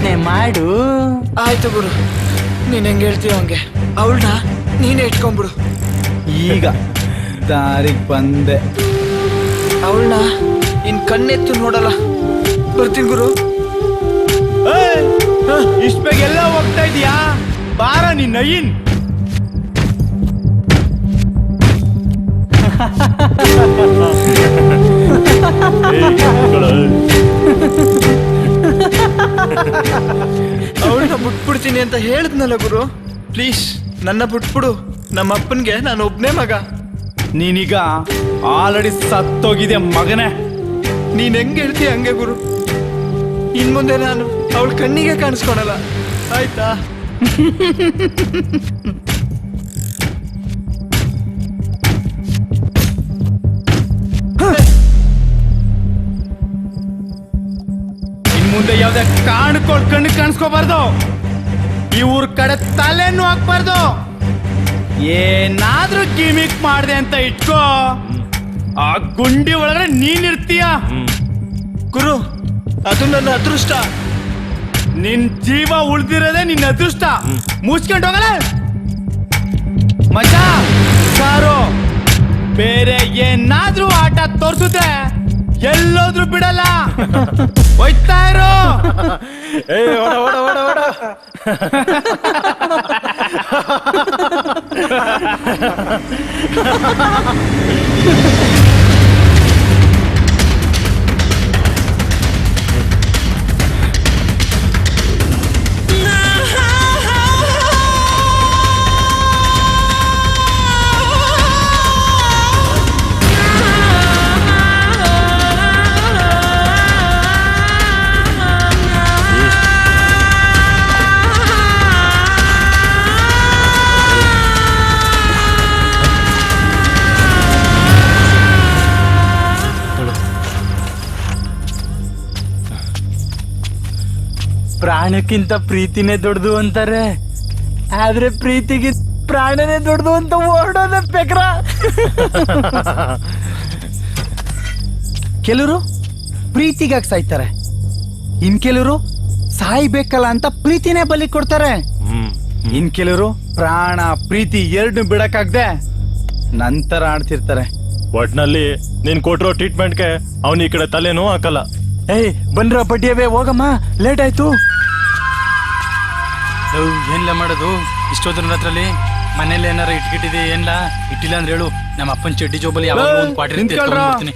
ಯೋಚನೆ ಮಾಡು. ಆಯ್ತು ಗುರು, ನೀನ್ ಹೆಂಗೆ ಹೇಳ್ತೀಯ ಹಂಗೆ. ಅವಳನ್ನ ನೀನೇ ಇಟ್ಕೊಂಡ್ಬಿಡು. ಈಗ ದಾರಿಗೆ ಬಂದೆ. ಅವಳನ್ನ ಇನ್ ಕಣ್ಣೆತ್ತು ನೋಡಲ್ಲ. ಬರ್ತೀನಿ ಗುರು. ಇಷ್ಟ ಬೇಗ ಎಲ್ಲ ಹೋಗ್ತಾ ಇದೀಯಾ? ಬಾರ ನಿನ್ನ ನಯಿನ್. ಅವಳನ್ನ ಬಿಟ್ಬಿಡ್ತೀನಿ ಅಂತ ಹೇಳಿದ್ನಲ್ಲ ಗುರು. ಪ್ಲೀಸ್ ನನ್ನ ಬಿಟ್ಬಿಡು. ನಮ್ಮ ಅಪ್ಪನ್ಗೆ ನಾನು ಒಬ್ನೇ ಮಗ. ನೀನೀಗ ಆಲ್ರೆಡಿ ಸತ್ತೋಗಿದೆ ಮಗನೇ. ನೀನ್ ಹೆಂಗೆ ಹೇಳ್ತೀಯ ಹಂಗೆ ಗುರು. ಇನ್ ಮುಂದೆ ನಾನು ಅವಳ ಕಣ್ಣಿಗೆ ಕಾಣಿಸ್ಕೊಳಲ್ಲ, ಆಯ್ತಾ? ಇನ್ ಮುಂದೆ ಯಾವ್ದೇ ಕಾಣ್ಕೊಳ್ ಕಣ್ಣು ಕಾಣಿಸ್ಕೋಬಾರ್ದು. ಇವ್ರ ಕಡೆ ತಲೆನೂ ಹಾಕ್ಬಾರ್ದು. ಏನಾದ್ರೂ ಗಿಮಿಕ್ ಮಾಡ್ದೆ ಅಂತ ಇಟ್ಕೋ, ಆ ಗುಂಡಿ ಒಳಗಡೆ ನೀನಿರ್ತೀಯ. ಗುರು, ಅದು ನನ್ನ ಅದೃಷ್ಟ. ನಿನ್ ಜೀವ ಉಳ್ದಿರೋದೇ ನಿನ್ನ ಅದೃಷ್ಟ. ಮುಚ್ಕೊಂಡು ಹೋಗಲ್ಲ ಮಜಾ ಸಾರು. ಬೇರೆ ಏನಾದ್ರೂ ಆಟ ತೋರ್ಸುತ್ತೆ ಎಲ್ಲೋದ್ರೂ ಬಿಡಲ್ಲ. ಹೋಯ್ತಾ ಇರು. ಪ್ರಾಣಕ್ಕಿಂತ ಪ್ರೀತಿನೇ ದೊಡ್ಡದು ಅಂತಾರೆ, ಆದ್ರೆ ಪ್ರೀತಿಗೆ ಪ್ರಾಣನೇ ದೊಡ್ಡದು ಅಂತ ಓಡೋದ ಪೆಕ್ರ. ಕೆಲವರು ಪ್ರೀತಿಗಾಗಿ ಸಾಯ್ತಾರೆ, ಇನ್ ಕೆಲವರು ಸಾಯ್ಬೇಕಲ್ಲ ಅಂತ ಪ್ರೀತಿನೇ ಬಲಿ ಕೊಡ್ತಾರೆ. ಇನ್ ಕೆಲವರು ಪ್ರಾಣ ಪ್ರೀತಿ ಎರಡು ಬಿಡಕ್ಕಾಗ್ದೆ ನಂತರ ಆಡ್ತಿರ್ತಾರೆ. ಒಟ್ನಲ್ಲಿ ನೀನ್ ಕೊಟ್ಟಿರೋ ಟ್ರೀಟ್ಮೆಂಟ್ಗೆ ಅವನು ಈ ಕಡೆ ತಲೆನೂ ಹಾಕಲ್ಲ. ಏಯ್ ಬಂದ್ರ ಬಡ್ಡಿಯವೇ, ಹೋಗಮ್ಮ, ಲೇಟ್ ಆಯ್ತು. ಏನ್ಲ ಮಾಡೋದು ಇಷ್ಟೋದ್ರ ಹತ್ರಲ್ಲಿ? ಮನೇಲಿ ಏನಾರ ಇಟ್ಕಿಟ್ಟಿದೆ ಏನ್ಲ? ಇಟ್ಟಿಲ್ಲ ಅಂದ್ರೆ ಹೇಳು, ನಮ್ಮ ಅಪ್ಪನ ಚಡ್ಡಿ ಜೋಬಲ್ಲಿ ಯಾವಾಗ ಒಂದು ಕ್ವಾರ್ಟರ್ ಇರ್ತೀನಿ.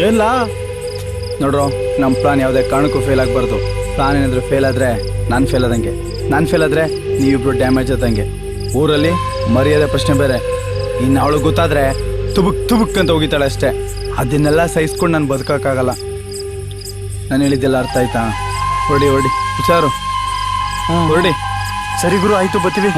ಏನ್ಲ ನೋಡ್ರೋ, ನಮ್ಮ ಪ್ಲಾನ್ ಯಾವುದೇ ಕಾರಣಕ್ಕೂ ಫೇಲ್ ಆಗ್ಬಾರ್ದು. ಪ್ಲಾನ್ ಏನಾದ್ರು ಫೇಲ್ ಆದ್ರೆ ನಾನು ಫೇಲ್ ಆದಂಗೆ, ನಾನು ಫೇಲ್ ಆದ್ರೆ ನೀವಿಬ್ರು ಡ್ಯಾಮೇಜ್ ಆದಂಗೆ. ಊರಲ್ಲಿ ಮರ್ಯಾದೆ ಪ್ರಶ್ನೆ ಬೇರೆ. ಇನ್ನು ಅವಳು ಗೊತ್ತಾದ್ರೆ ತುಬುಕ್ ತುಬುಕ್ ಅಂತ ಹೋಗಿತಾಳೆ ಅಷ್ಟೇ. ಅದನ್ನೆಲ್ಲ ಸಹಿಸ್ಕೊಂಡು ನಾನು ಬದುಕೋಕ್ಕಾಗಲ್ಲ. ನಾನು ಹೇಳಿದ್ದೆಲ್ಲ ಅರ್ಥ ಆಯ್ತಾ? ಹೊಡಿ ಹೊಡಿ ಹುಷಾರು. ಹೊರಡಿ. ಸರಿ ಗುರು, ಆಯ್ತು, ಬರ್ತೀವಿ.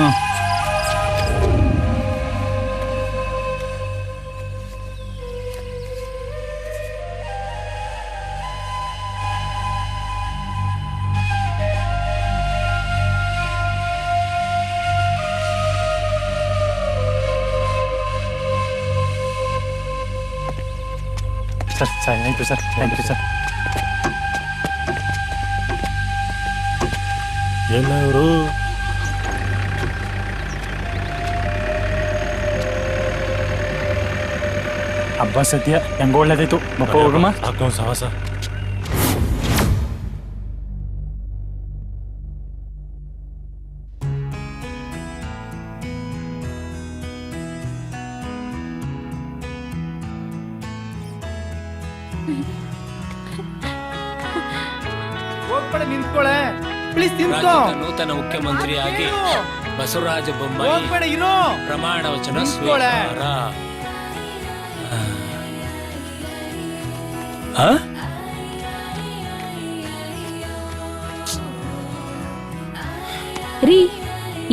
Sir thank you sir, thank you sir. ಎಲ್ಲ ಇವರು ಹಬ್ಬ ಸದ್ಯ ಹೆಂಗ ಒಳ್ಳೇದಾಯ್ತು. ಮಪ್ಪ ಹೋಗಮ್ಮ. ಸಾಹಸ ನಿಂತ್ಕೊಳೆ ಪ್ಲೀಸ್. ನಿಂತ್ಕೋ. ನೂತನ ಮುಖ್ಯಮಂತ್ರಿಯಾಗಿ ಬಸವರಾಜ ಬೊಮ್ಮಾಯಿ ಪ್ರಮಾಣ ವಚನ ಸ್ವೀಕಾರ. ರೀ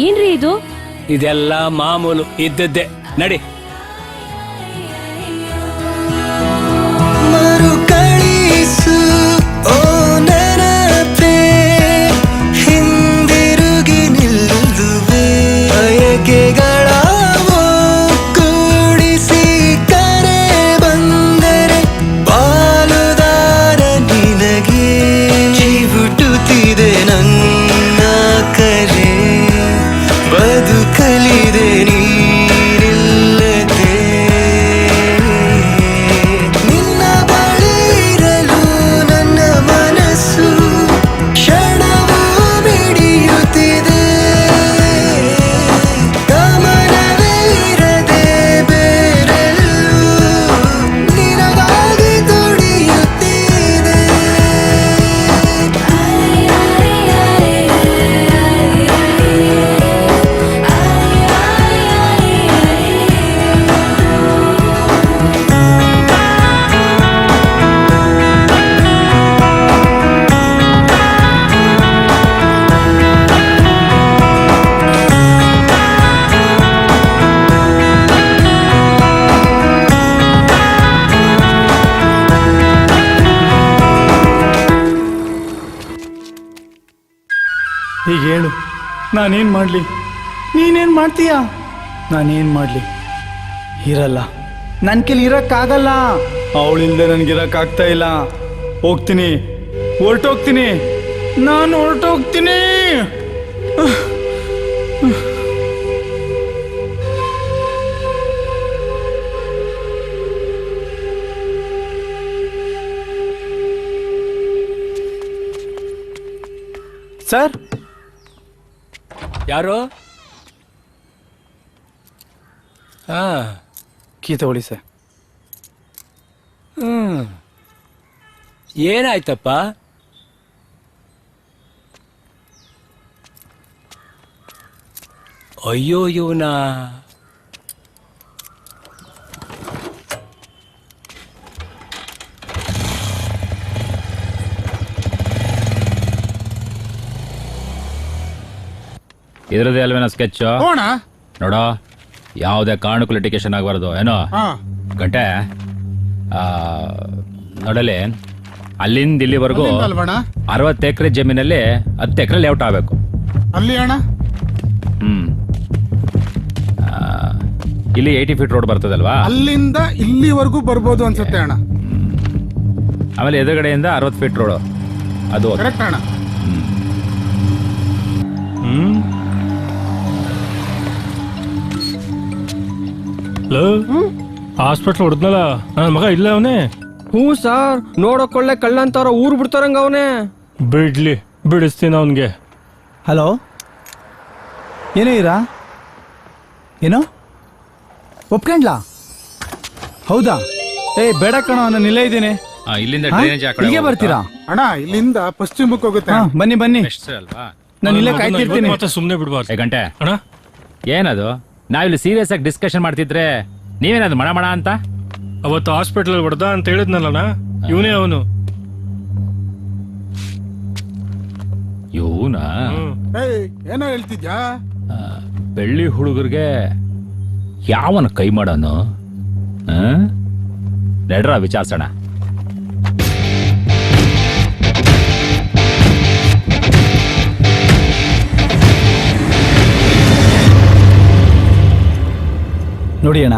ಏನ್ರಿ ಇದು? ಇದೆಲ್ಲ ಮಾಮೂಲು ಇದ್ದದ್ದೇ, ನಡಿ. ಈಗ ಹೇಳು, ನಾನೇನು ಮಾಡಲಿ? ನೀನೇನು ಮಾಡ್ತೀಯಾ? ನಾನೇನು ಮಾಡಲಿ? ಇರಲ್ಲ, ನನ್ನ ಕೈಲಿ ಇರೋಕ್ಕಾಗಲ್ಲ. ಅವಳಿಲ್ದೆ ನನಗಿರೋಕ್ಕಾಗ್ತಾ ಇಲ್ಲ. ಹೋಗ್ತೀನಿ, ಹೊರಟೋಗ್ತೀನಿ, ನಾನು ಹೊರಟೋಗ್ತೀನಿ. ಸರ್, ಯಾರು? ಹಾ, ಕೀ ತಗೊಳ್ಳಿ ಸರ್. ಏನಾಯ್ತಪ್ಪ? ಅಯ್ಯೋ ಇವನ ಇದ್ರದ್ದೇ ಅಲ್ವೇನೋ ಸ್ಕೆಚ್ ನೋಡೋ, ಯಾವುದೇ ಕಾರಣಕ್ಕೂ ಲಿಟಿಗೇಷನ್ ಆಗಬಾರ್ದು ಏನೋ ಗಂಟೆ. ನೋಡಲಿ, ಅಲ್ಲಿಂದ ಇಲ್ಲಿವರೆಗೂ 60 ಎಕರೆ ಜಮೀನಲ್ಲಿ 10 ಎಕರೆ ಲೇಔಟ್ ಆಗಬೇಕು. ಅಲ್ಲಿ ಅಣ್ಣ ಇಲ್ಲಿ 80 ಫೀಟ್ ರೋಡ್ ಬರ್ತದಲ್ವಾ, ಅಲ್ಲಿಂದ ಇಲ್ಲಿವರೆಗೂ ಬರ್ಬೋದು ಅನ್ಸುತ್ತೆ ಅಣ್ಣ. ಆಮೇಲೆ ಎದುರುಗಡೆಯಿಂದ 60 ಫೀಟ್ ರೋಡು ಅದು ಕರೆಕ್ಟ್ ಅಣ್ಣ. ಹಾಸ್ಪಿಟ್ಲ್ ಹೊಡೆದ್ನಲ್ಲ ನನ್ನ ಮಗ ಇಲ್ಲ ಅವನೇ. ಹ್ಞೂ ಸರ್, ನೋಡೋಕೊಳ್ಳೆ ಕಳ್ಳಂತಾರ ಊರು ಬಿಡ್ತಾರಂಗ ಅವನೇ. ಬಿಡ್ಲಿ, ಬಿಡಿಸ್ತೀನಿ ಅವನ್ಗೆ. ಹಲೋ, ಏನೋ ಇರಾ? ಏನೋ ಒಪ್ಕೊಂಡ್ಲಾ? ಹೌದಾ? ಬೇಡ ಕಣೋ, ನಾನು ಇಲ್ಲೇ ಇದ್ದೀನಿ. ಇಲ್ಲಿಂದ ಹಾ? ಡ್ರೈನೇಜ್ ಇಲ್ಲಿಗೆ ಬರ್ತೀರಾ? ಅಣ್ಣ ಇಲ್ಲಿಂದ ಪಶ್ಚಿಮಕ್ಕೆ ಹೋಗುತ್ತೆ. ಹಾ, ಬನ್ನಿ ಬನ್ನಿ, ಅಲ್ವಾ. ನಾನು ಇಲ್ಲೇ ಕಾಯ್ತಿರ್ತೀನಿ. ಮತ್ತೆ ಸುಮ್ಮನೆ ಬಿಡ್ಬಾರ್ದು. ಗಂಟೆ ಅಣ್ಣ, ಏನದು? ನಾವಿಲ್ಲಿ ಸೀರಿಯಸ್ ಆಗಿ ಡಿಸ್ಕಷನ್ ಮಾಡ್ತಿದ್ರೆ ನೀವೇನದು ಮಣ ಮಣ ಅಂತ? ಅವತ್ತು ಹಾಸ್ಪಿಟಲ್ ಹೊಡೆದ ಅಂತ ಹೇಳಿದ್ನಲ್ಲಣ್ಣ, ಇವನೇ ಅವನು. ಇವನಾ? ಏನೋ ಹೇಳ್ತಿದ್ಯಾ? ಬೆಳ್ಳಿ ಹುಡುಗರಿಗೆ ಯಾವನ ಕೈ ಮಾಡೋನು? ನಡ್ರ ವಿಚಾರಿಸೋಣ. ನೋಡಿ ಅಣ್ಣ,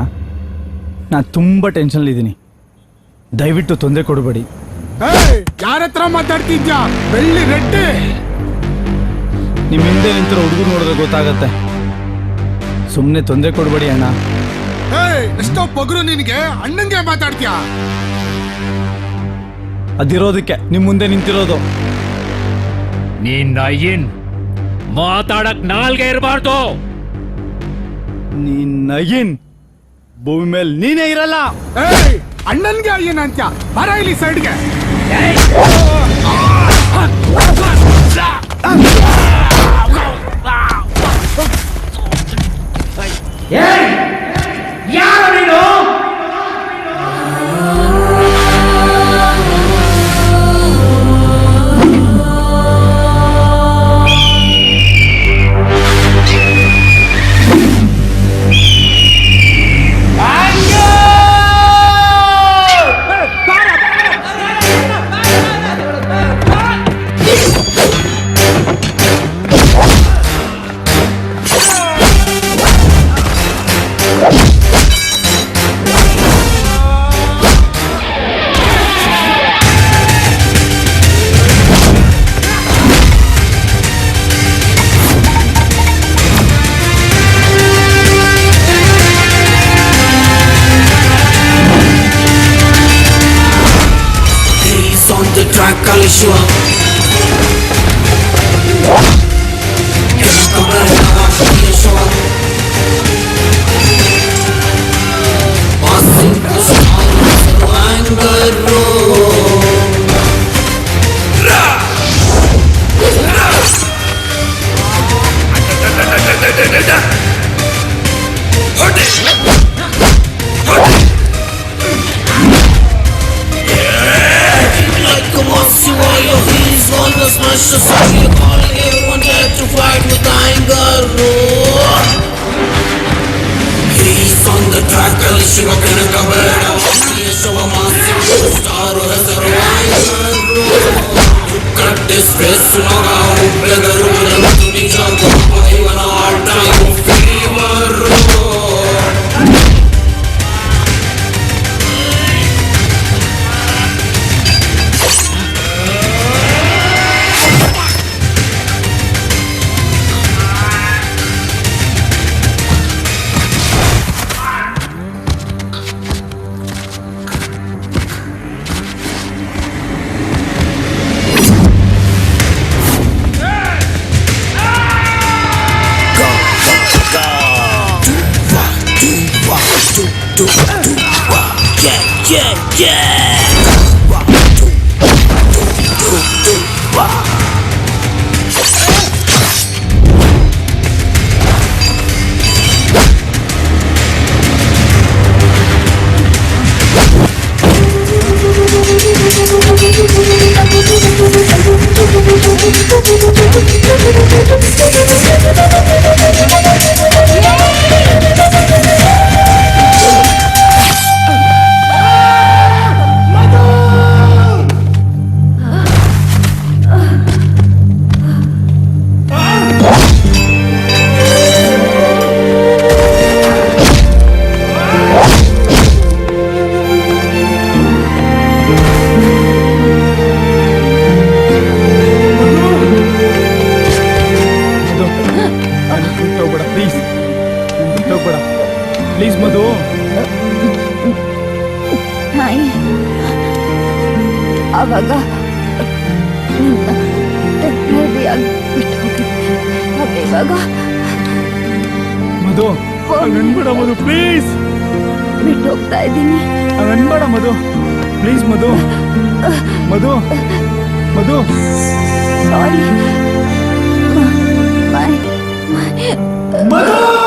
ನಾನು ತುಂಬ ಟೆನ್ಷನಲ್ಲಿದ್ದೀನಿ. ದಯವಿಟ್ಟು ತೊಂದರೆ ಕೊಡಬೇಡಿ. ಯಾರ ಹತ್ರ ಮಾತಾಡ್ತಿದ್ಯಾ? ಬೆಳ್ಳಿ ರೆಡ್ಡಿ, ನಿಮ್ಮ ಹಿಂದೆ ನಿಂತಿರೋ ಹುಡುಗರು ನೋಡಿದ್ರೆ ಗೊತ್ತಾಗತ್ತೆ. ಸುಮ್ಮನೆ ತೊಂದರೆ ಕೊಡಬೇಡಿ ಅಣ್ಣ. ಎಷ್ಟೋ ಪೊಗರು ನಿನಗೆ, ಅಣ್ಣಂಗೆ ಮಾತಾಡ್ತೀಯಾ? ಅದಿರೋದಕ್ಕೆ ನಿಮ್ಮ ಮುಂದೆ ನಿಂತಿರೋದು. ನೀನ್ ಏನ್ ಮಾತಾಡಕ್ ನಾಲ್ಗೆ ಇರಬಾರ್ದು. ನೀನ್ ಭೂಮಿ ಮೇಲೆ ನೀನೇ ಇರಲ್ಲ. ಅಣ್ಣನ್ಗೆ ಅಯ್ಯನ ಅಂತ್ಯ, ಬರ ಇಲ್ಲಿ ಸೈಡ್ಗೆ. Kalishua smash the song, you're calling everyone there to fight with anger. He's on the track, Kalishua Kanakabera. He's so a massive star who has a anger. Cut his face, long out, ಬಿಟ್ಟೋಗ್ಬೇಡ please, ಬಿಟ್ಟೋಗ್ಬೇಡ please Madhu. ನಾಯಿ ಆವಾಗ ನಿನ್ನ ಟೆಂಪ್ರರಿಯಾಗಿ ಬಿಟ್ಟು ಹೋಗಿದ್ದೆ. ಆದ್ರೆ ಇವಾಗ ಮಧು ಹಂಗನ್ಬೇಡ ಮಧು please. ಬಿಟ್ಟು ಹೋಗ್ತಾ ಇದ್ದೀನಿ. ಹಂಗನ್ಬೇಡ ಮಧು ಪ್ಲೀಸ್ ಮಧು. ಮಧು ಮಧು ಸಾರಿ. ಮಧು